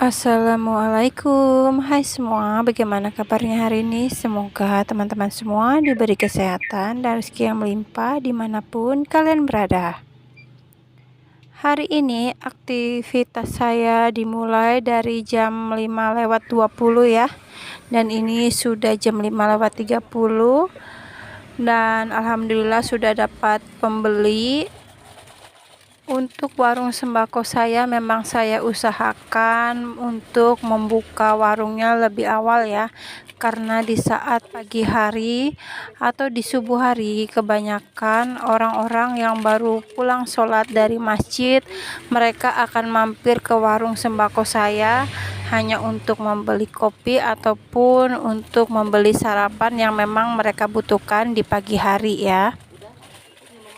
Assalamualaikum, hai semua, bagaimana kabarnya hari ini? Semoga teman-teman semua diberi kesehatan dan rezeki yang melimpah dimanapun kalian berada. Hari ini aktivitas saya dimulai dari jam 5:20 ya, dan ini sudah jam 5:30, dan alhamdulillah sudah dapat pembeli. Untuk warung sembako saya memang saya usahakan untuk membuka warungnya lebih awal ya, karena di saat pagi hari atau di subuh hari kebanyakan orang-orang yang baru pulang sholat dari masjid, mereka akan mampir ke warung sembako saya hanya untuk membeli kopi ataupun untuk membeli sarapan yang memang mereka butuhkan di pagi hari ya.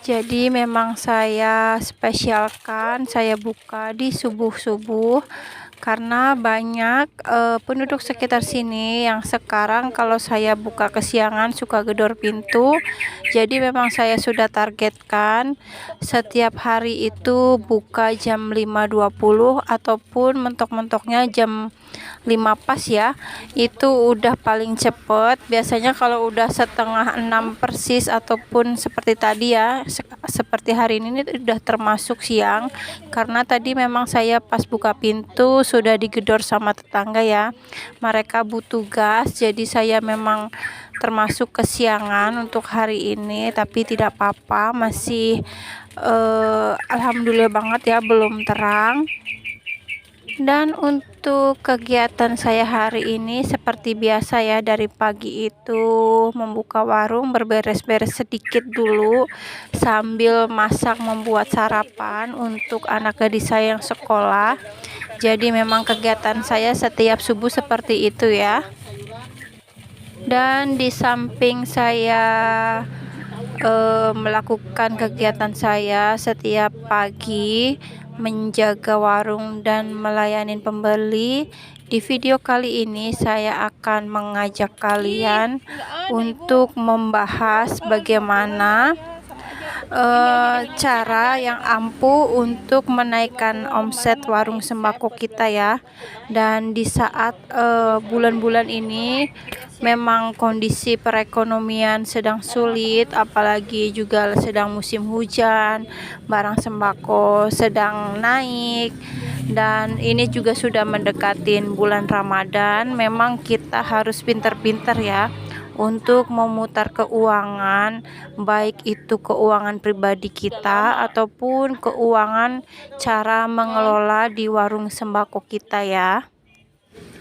Jadi memang saya spesialkan saya buka di subuh-subuh karena banyak penduduk sekitar sini yang sekarang kalau saya buka kesiangan suka gedor pintu. Jadi memang saya sudah targetkan setiap hari itu buka jam 5:20 ataupun mentok-mentoknya jam 5 pas ya, itu udah paling cepet. Biasanya kalau udah setengah 6 persis ataupun seperti tadi ya, seperti hari ini udah termasuk siang, karena tadi memang saya pas buka pintu sudah digedor sama tetangga ya, mereka butuh gas, jadi saya memang termasuk kesiangan untuk hari ini, tapi tidak apa-apa, masih alhamdulillah banget ya, belum terang. Dan untuk kegiatan saya hari ini seperti biasa ya, dari pagi itu membuka warung, berberes-beres sedikit dulu sambil masak membuat sarapan untuk anak gadis saya yang sekolah. Jadi memang kegiatan saya setiap subuh seperti itu ya. Dan di samping saya melakukan kegiatan saya setiap pagi, menjaga warung dan melayani pembeli. Di video kali ini saya akan mengajak kalian untuk membahas bagaimana cara yang ampuh untuk menaikkan omset warung sembako kita ya. Dan di saat bulan-bulan ini memang kondisi perekonomian sedang sulit, apalagi juga sedang musim hujan, barang sembako sedang naik, dan ini juga sudah mendekatin bulan Ramadan. Memang kita harus pintar-pintar ya untuk memutar keuangan, baik itu keuangan pribadi kita ataupun keuangan cara mengelola di warung sembako kita ya.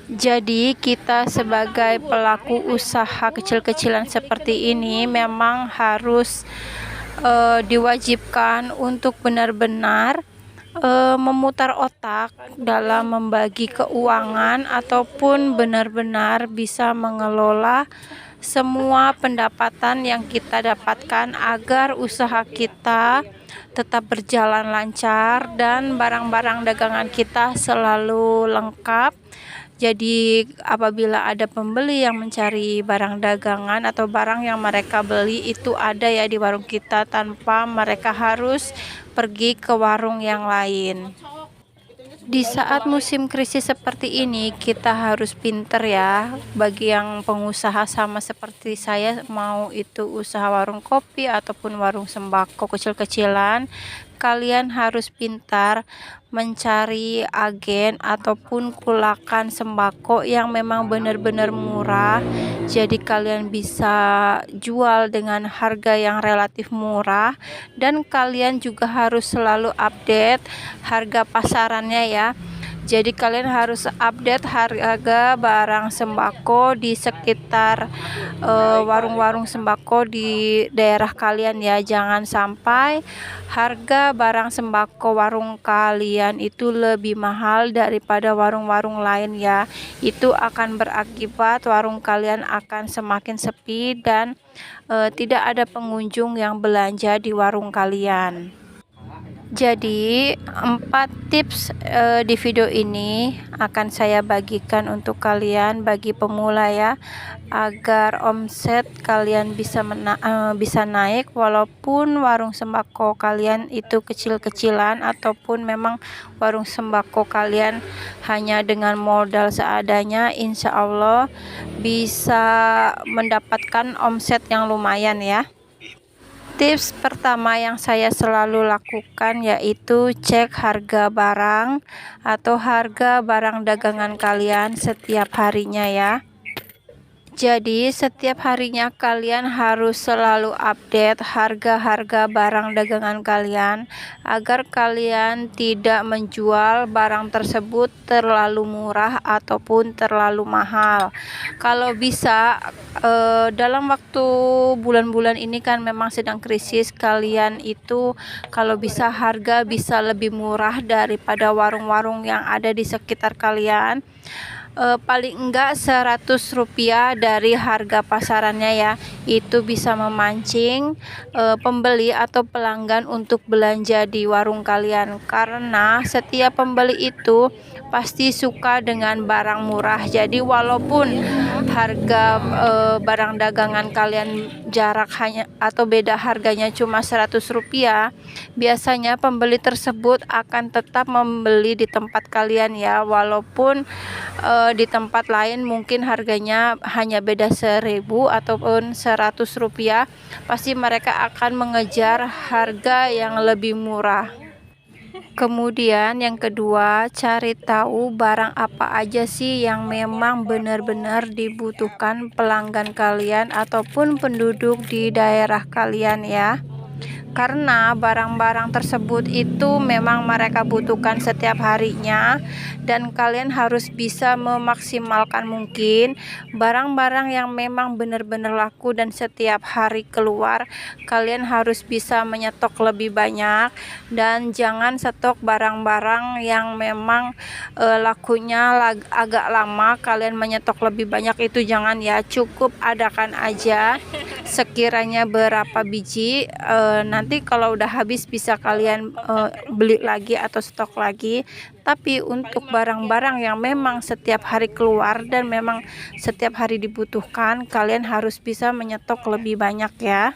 Jadi kita sebagai pelaku usaha kecil-kecilan seperti ini memang harus diwajibkan untuk benar-benar memutar otak dalam membagi keuangan ataupun benar-benar bisa mengelola semua pendapatan yang kita dapatkan agar usaha kita tetap berjalan lancar dan barang-barang dagangan kita selalu lengkap. Jadi apabila ada pembeli yang mencari barang dagangan atau barang yang mereka beli itu ada ya di warung kita, tanpa mereka harus pergi ke warung yang lain. Di saat musim krisis seperti ini kita harus pinter ya, bagi yang pengusaha sama seperti saya, mau itu usaha warung kopi ataupun warung sembako kecil-kecilan, kalian harus pintar mencari agen ataupun kulakan sembako yang memang benar-benar murah. Jadi kalian bisa jual dengan harga yang relatif murah, dan kalian juga harus selalu update harga pasarannya ya. Jadi kalian harus update harga barang sembako di sekitar warung-warung sembako di daerah kalian ya. Jangan sampai harga barang sembako warung kalian itu lebih mahal daripada warung-warung lain ya. Itu akan berakibat warung kalian akan semakin sepi dan tidak ada pengunjung yang belanja di warung kalian. Jadi 4 tips di video ini akan saya bagikan untuk kalian bagi pemula ya, agar omset kalian bisa naik walaupun warung sembako kalian itu kecil-kecilan ataupun memang warung sembako kalian hanya dengan modal seadanya, insya Allah bisa mendapatkan omset yang lumayan ya. Tips pertama yang saya selalu lakukan yaitu cek harga barang atau harga barang dagangan kalian setiap harinya ya. Jadi setiap harinya kalian harus selalu update harga-harga barang dagangan kalian agar kalian tidak menjual barang tersebut terlalu murah ataupun terlalu mahal. Kalau bisa dalam waktu bulan-bulan ini kan memang sedang krisis, kalian itu kalau bisa harga bisa lebih murah daripada warung-warung yang ada di sekitar kalian. Paling enggak Rp100 dari harga pasarannya ya, itu bisa memancing pembeli atau pelanggan untuk belanja di warung kalian, karena setiap pembeli itu pasti suka dengan barang murah. Jadi walaupun harga barang dagangan kalian jarak hanya atau beda harganya cuma Rp100, biasanya pembeli tersebut akan tetap membeli di tempat kalian ya, walaupun di tempat lain mungkin harganya hanya beda 1.000 ataupun Rp100, pasti mereka akan mengejar harga yang lebih murah. Kemudian yang kedua, cari tahu barang apa aja sih yang memang benar-benar dibutuhkan pelanggan kalian ataupun penduduk di daerah kalian ya. Karena barang-barang tersebut itu memang mereka butuhkan setiap harinya, dan kalian harus bisa memaksimalkan mungkin barang-barang yang memang benar-benar laku dan setiap hari keluar. Kalian harus bisa menyetok lebih banyak dan jangan stok barang-barang yang memang lakunya agak lama. Kalian menyetok lebih banyak itu jangan ya, cukup adakan aja sekiranya berapa biji, nanti kalau udah habis bisa kalian beli lagi atau stok lagi. Tapi untuk barang-barang yang memang setiap hari keluar dan memang setiap hari dibutuhkan, kalian harus bisa menyetok lebih banyak ya.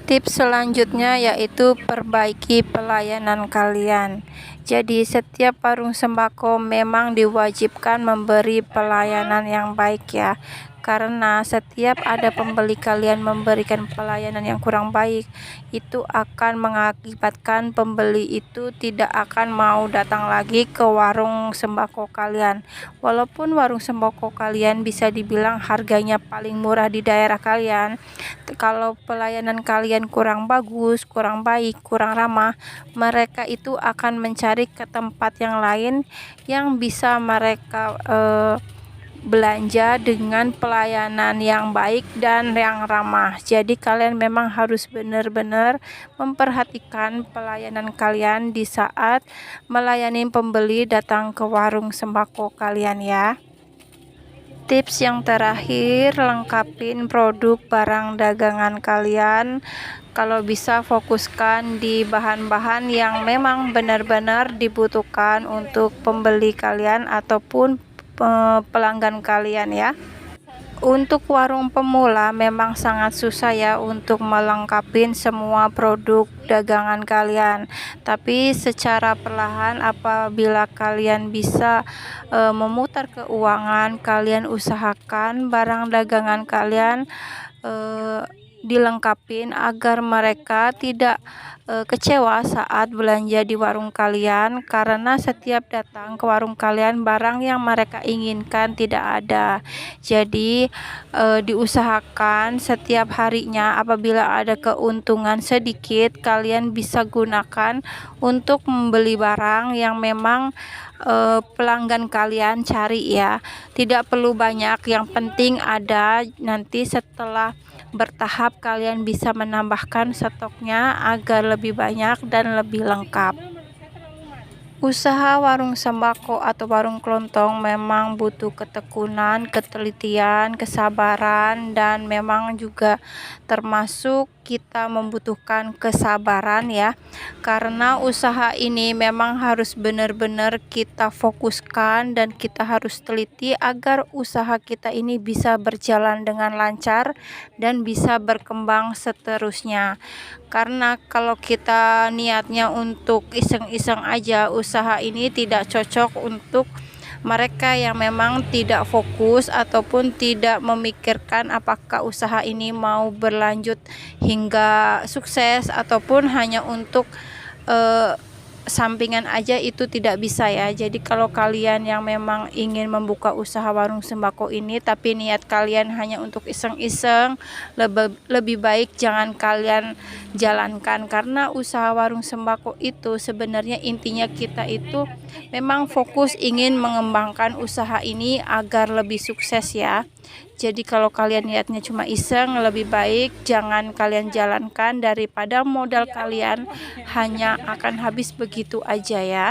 Tips selanjutnya yaitu perbaiki pelayanan kalian. Jadi setiap warung sembako memang diwajibkan memberi pelayanan yang baik ya. Karena setiap ada pembeli kalian memberikan pelayanan yang kurang baik, itu akan mengakibatkan pembeli itu tidak akan mau datang lagi ke warung sembako kalian. Walaupun warung sembako kalian bisa dibilang harganya paling murah di daerah kalian, kalau pelayanan kalian kurang bagus, kurang baik, kurang ramah, mereka itu akan mencari ke tempat yang lain yang bisa mereka belanja dengan pelayanan yang baik dan yang ramah. Jadi kalian memang harus benar-benar memperhatikan pelayanan kalian di saat melayani pembeli datang ke warung sembako kalian ya. Tips yang terakhir, lengkapin produk barang dagangan kalian. Kalau bisa fokuskan di bahan-bahan yang memang benar-benar dibutuhkan untuk pembeli kalian ataupun pelanggan kalian ya. Untuk warung pemula memang sangat susah ya untuk melengkapi semua produk dagangan kalian. Tapi secara perlahan apabila kalian bisa memutar keuangan, kalian usahakan barang dagangan kalian dilengkapin agar mereka tidak kecewa saat belanja di warung kalian, karena setiap datang ke warung kalian barang yang mereka inginkan tidak ada. Jadi diusahakan setiap harinya apabila ada keuntungan sedikit, kalian bisa gunakan untuk membeli barang yang memang pelanggan kalian cari ya. Tidak perlu banyak, yang penting ada. Nanti setelah bertahap kalian bisa menambahkan stoknya agar lebih banyak dan lebih lengkap. Usaha warung sembako atau warung kelontong memang butuh ketekunan, ketelitian, kesabaran, dan memang juga termasuk kita membutuhkan kesabaran ya, karena usaha ini memang harus benar-benar kita fokuskan dan kita harus teliti agar usaha kita ini bisa berjalan dengan lancar dan bisa berkembang seterusnya. Karena kalau kita niatnya untuk iseng-iseng aja, usaha ini tidak cocok untuk mereka yang memang tidak fokus ataupun tidak memikirkan apakah usaha ini mau berlanjut hingga sukses ataupun hanya untuk sampingan aja, itu tidak bisa ya. Jadi kalau kalian yang memang ingin membuka usaha warung sembako ini tapi niat kalian hanya untuk iseng-iseng, lebih baik jangan kalian jalankan, karena usaha warung sembako itu sebenarnya intinya kita itu memang fokus ingin mengembangkan usaha ini agar lebih sukses ya. Jadi kalau kalian niatnya cuma iseng, lebih baik jangan kalian jalankan daripada modal kalian hanya akan habis begitu aja ya.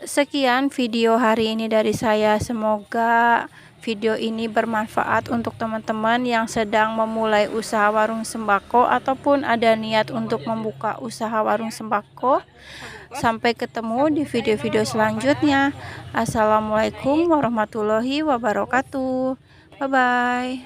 Sekian video hari ini dari saya, semoga video ini bermanfaat untuk teman-teman yang sedang memulai usaha warung sembako ataupun ada niat untuk membuka usaha warung sembako. Sampai ketemu di video-video selanjutnya. Assalamualaikum warahmatullahi wabarakatuh. Bye-bye.